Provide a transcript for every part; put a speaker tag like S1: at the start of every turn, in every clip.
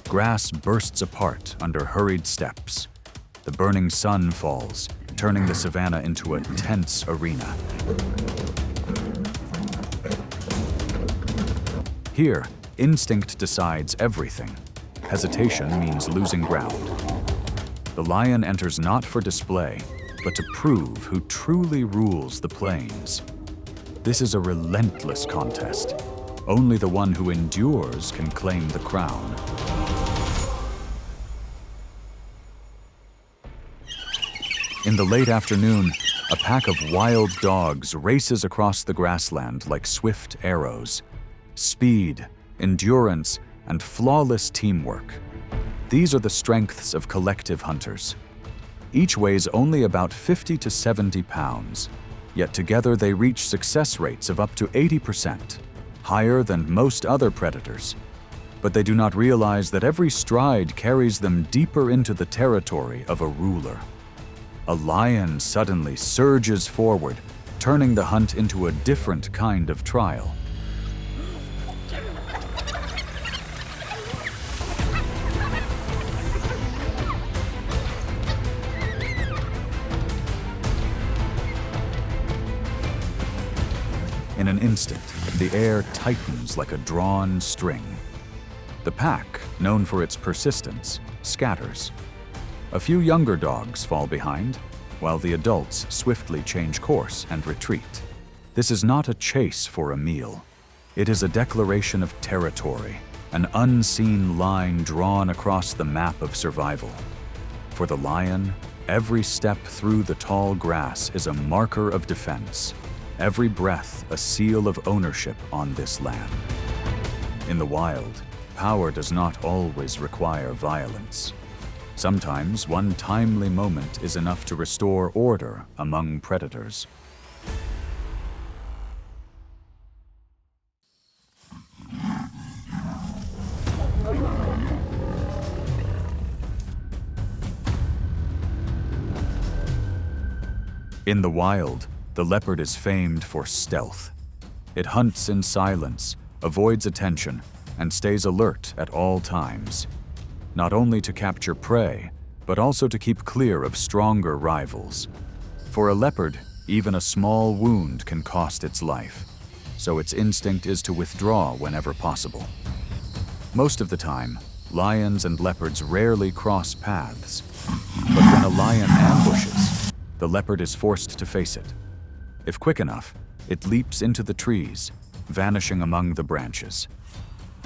S1: Grass bursts apart under hurried steps. The burning sun falls, turning the savannah into a tense arena. Here, instinct decides everything. Hesitation means losing ground. The lion enters not for display, but to prove who truly rules the plains. This is a relentless contest. Only the one who endures can claim the crown. In the late afternoon, a pack of wild dogs races across the grassland like swift arrows. Speed, endurance, and flawless teamwork. These are the strengths of collective hunters. Each weighs only about 50 to 70 pounds, yet together they reach success rates of up to 80%, higher than most other predators. But they do not realize that every stride carries them deeper into the territory of a ruler. A lion suddenly surges forward, turning the hunt into a different kind of trial. In an instant, the air tightens like a drawn string. The pack, known for its persistence, scatters. A few younger dogs fall behind, while the adults swiftly change course and retreat. This is not a chase for a meal. It is a declaration of territory, an unseen line drawn across the map of survival. For the lion, every step through the tall grass is a marker of defense. Every breath a seal of ownership on this land. In the wild, power does not always require violence. Sometimes one timely moment is enough to restore order among predators. In the wild, the leopard is famed for stealth. It hunts in silence, avoids attention, and stays alert at all times. Not only to capture prey, but also to keep clear of stronger rivals. For a leopard, even a small wound can cost its life, so its instinct is to withdraw whenever possible. Most of the time, lions and leopards rarely cross paths, but when a lion ambushes, the leopard is forced to face it. If quick enough, it leaps into the trees, vanishing among the branches.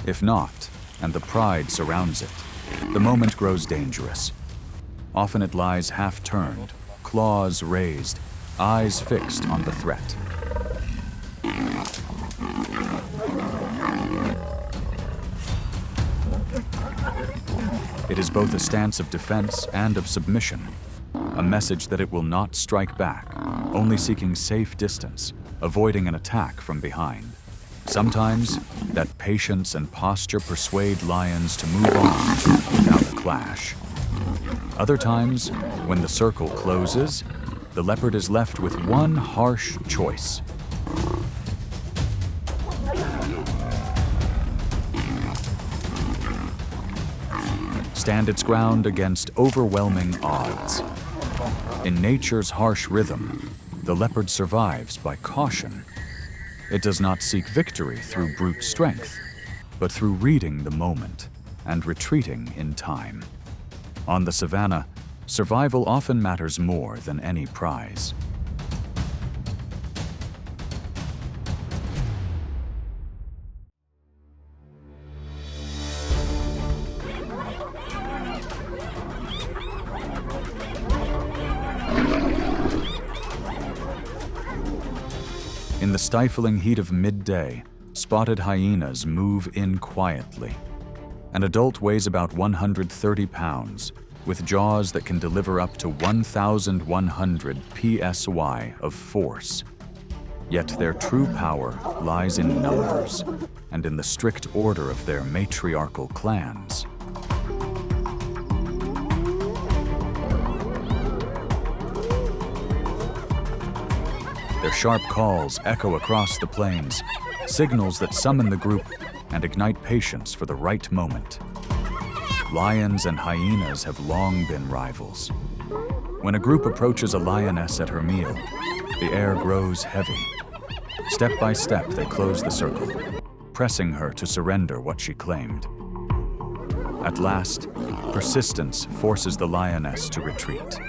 S1: If not, and the pride surrounds it, the moment grows dangerous. Often it lies half-turned, claws raised, eyes fixed on the threat. It is both a stance of defense and of submission, a message that it will not strike back, only seeking safe distance, avoiding an attack from behind. Sometimes, that patience and posture persuade lions to move on without a clash. Other times, when the circle closes, the leopard is left with one harsh choice. Stand its ground against overwhelming odds. In nature's harsh rhythm, the leopard survives by caution. It does not seek victory through brute strength, but through reading the moment and retreating in time. On the savannah, survival often matters more than any prize. In the stifling heat of midday, spotted hyenas move in quietly. An adult weighs about 130 pounds, with jaws that can deliver up to 1,100 psi of force. Yet their true power lies in numbers and in the strict order of their matriarchal clans. Their sharp calls echo across the plains, signals that summon the group and ignite patience for the right moment. lions and hyenas have long been rivals. When a group approaches a lioness at her meal, the air grows heavy. Step by step, they close the circle, pressing her to surrender what she claimed. At last, persistence forces the lioness to retreat.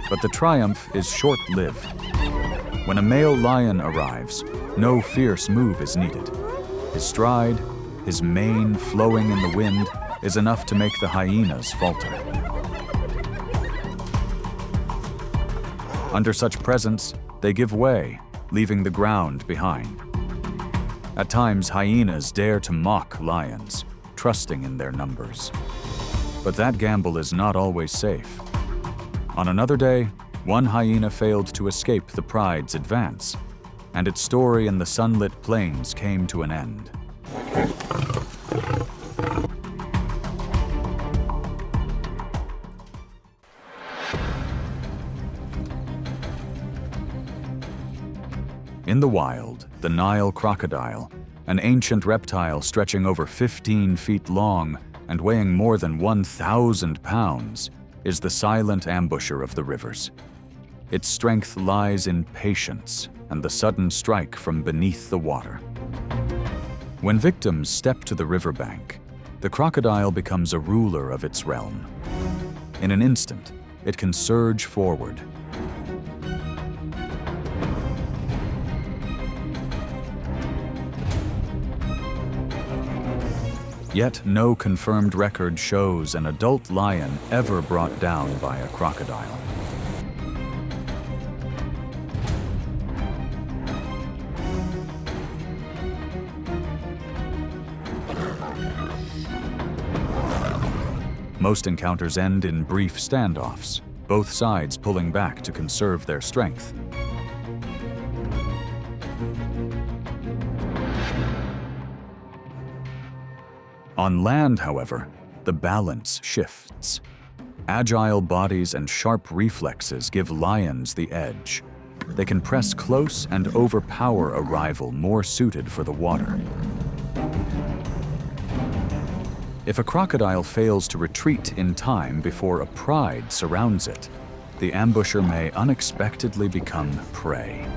S1: But the triumph is short-lived. When a male lion arrives, no fierce move is needed. His stride, his mane flowing in the wind, is enough to make the hyenas falter. Under such presence, they give way, leaving the ground behind. At times, hyenas dare to mock lions, trusting in their numbers. But that gamble is not always safe. On another day, one hyena failed to escape the pride's advance, and its story in the sunlit plains came to an end. In the wild, the Nile crocodile, an ancient reptile stretching over 15 feet long and weighing more than 1,000 pounds, is the silent ambusher of the rivers. Its strength lies in patience and the sudden strike from beneath the water. When victims step to the riverbank, the crocodile becomes a ruler of its realm. In an instant, it can surge forward. Yet no confirmed record shows an adult lion ever brought down by a crocodile. Most encounters end in brief standoffs, both sides pulling back to conserve their strength. On land, however, the balance shifts. Agile bodies and sharp reflexes give lions the edge. They can press close and overpower a rival more suited for the water. If a crocodile fails to retreat in time before a pride surrounds it, the ambusher may unexpectedly become prey.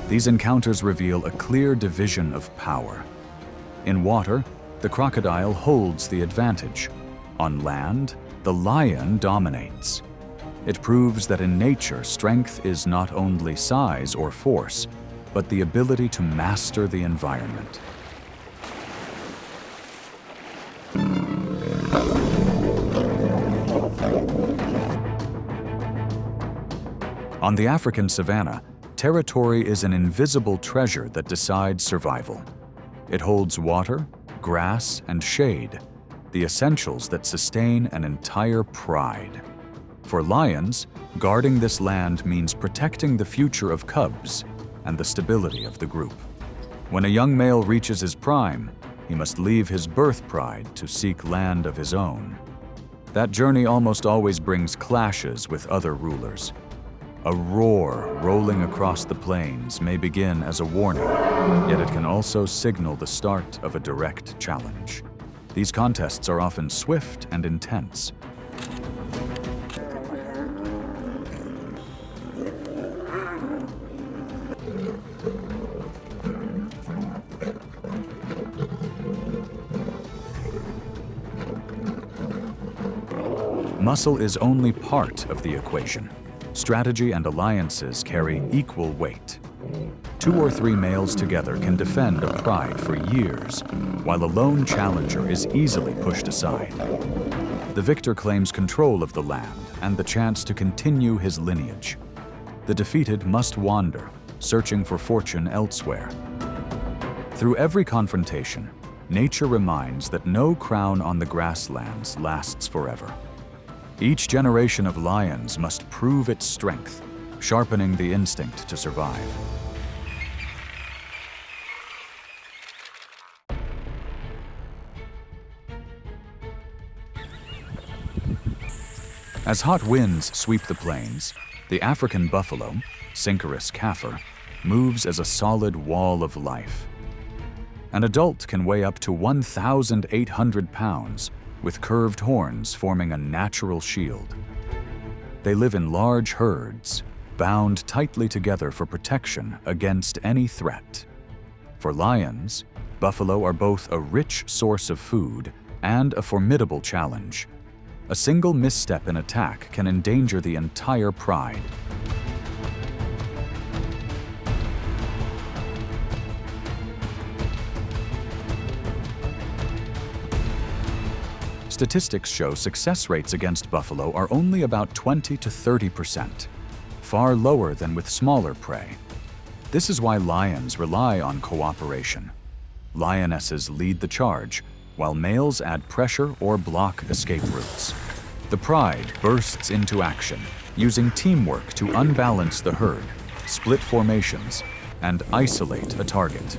S1: These encounters reveal a clear division of power. In water, the crocodile holds the advantage. On land, the lion dominates. It proves that in nature, strength is not only size or force, but the ability to master the environment. On the African savanna, territory is an invisible treasure that decides survival. It holds water, grass, and shade, the essentials that sustain an entire pride. For lions, guarding this land means protecting the future of cubs and the stability of the group. When a young male reaches his prime, he must leave his birth pride to seek land of his own. That journey almost always brings clashes with other rulers. A roar rolling across the plains may begin as a warning, yet it can also signal the start of a direct challenge. These contests are often swift and intense. Muscle is only part of the equation. Strategy and alliances carry equal weight. 2 or 3 males together can defend a pride for years, while a lone challenger is easily pushed aside. The victor claims control of the land and the chance to continue his lineage. The defeated must wander, searching for fortune elsewhere. Through every confrontation, nature reminds that no crown on the grasslands lasts forever. Each generation of lions must prove its strength, sharpening the instinct to survive. As hot winds sweep the plains, the African buffalo, Synchorus kaffir, moves as a solid wall of life. An adult can weigh up to 1,800 pounds, with curved horns forming a natural shield. They live in large herds, bound tightly together for protection against any threat. For lions, buffalo are both a rich source of food and a formidable challenge. A single misstep in attack can endanger the entire pride. Statistics show success rates against buffalo are only about 20 to 30%, far lower than with smaller prey. This is why lions rely on cooperation. Lionesses lead the charge, while males add pressure or block escape routes. The pride bursts into action, using teamwork to unbalance the herd, split formations, and isolate a target.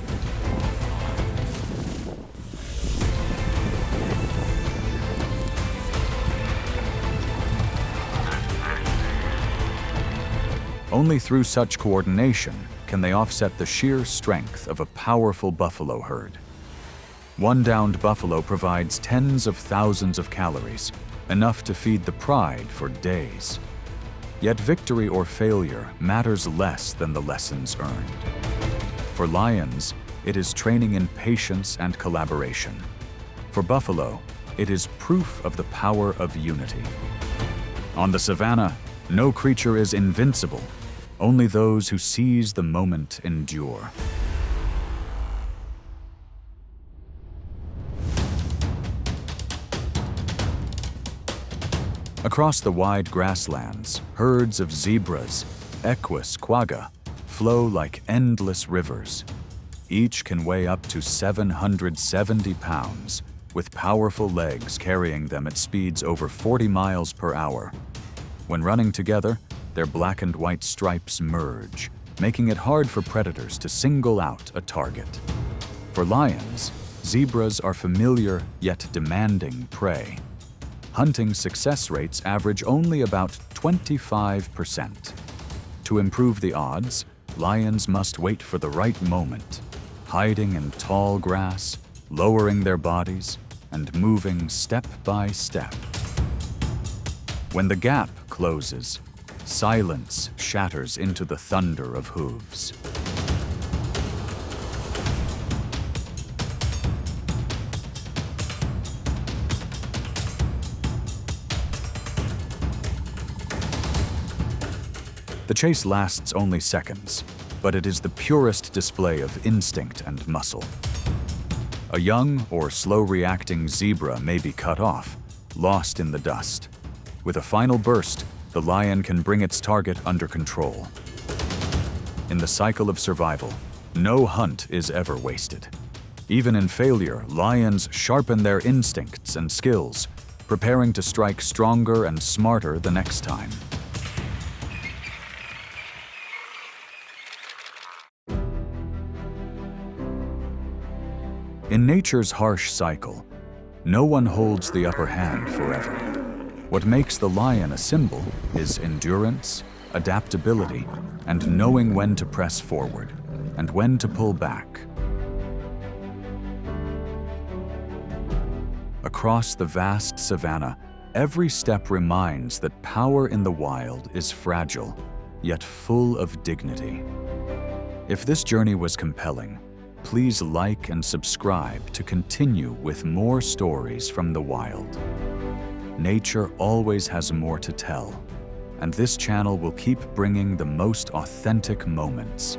S1: Only through such coordination can they offset the sheer strength of a powerful buffalo herd. One downed buffalo provides tens of thousands of calories, enough to feed the pride for days. Yet victory or failure matters less than the lessons earned. For lions, it is training in patience and collaboration. For buffalo, it is proof of the power of unity. On the savannah, no creature is invincible. Only those who seize the moment endure. Across the wide grasslands, herds of zebras, Equus quagga, flow like endless rivers. Each can weigh up to 770 pounds, with powerful legs carrying them at speeds over 40 miles per hour. When running together, their black and white stripes merge, making it hard for predators to single out a target. For lions, zebras are familiar yet demanding prey. Hunting success rates average only about 25%. To improve the odds, lions must wait for the right moment, hiding in tall grass, lowering their bodies, and moving step by step. When the gap closes, silence shatters into the thunder of hooves. The chase lasts only seconds, but it is the purest display of instinct and muscle. A young or slow-reacting zebra may be cut off, lost in the dust. With a final burst, the lion can bring its target under control. In the cycle of survival, no hunt is ever wasted. Even in failure, lions sharpen their instincts and skills, preparing to strike stronger and smarter the next time. In nature's harsh cycle, no one holds the upper hand forever. What makes the lion a symbol is endurance, adaptability, and knowing when to press forward and when to pull back. Across the vast savannah, every step reminds that power in the wild is fragile, yet full of dignity. If this journey was compelling, please like and subscribe to continue with more stories from the wild. Nature always has more to tell, and this channel will keep bringing the most authentic moments.